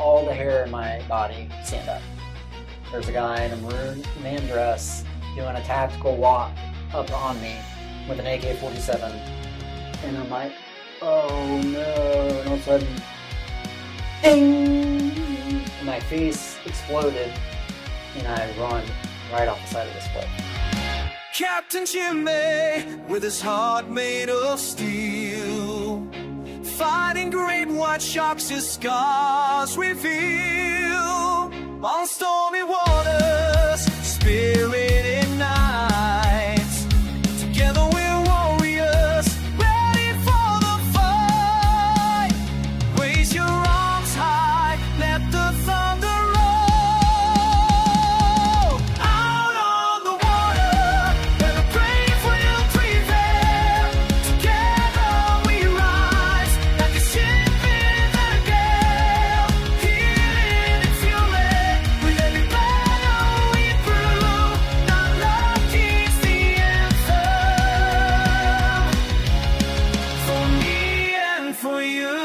all the hair in my body stand up. There's a guy in a maroon man dress doing a tactical walk up on me with an AK-47. And I'm like, oh no, and all of a sudden, ding! And my face exploded, and I run right off the side of this cliff. Captain Jimmy, with his heart made of steel, fighting great white sharks, his scars reveal. On stormy waters, spirit ignites. Together we're warriors, ready for the fight. Raise your arms high, let the thunder roll. Out on the water, where the brave will prevail. Together we rise, like a ship in the gale. Healing and fueling, with every battle we through. Our love keeps the anthem, for me and for you.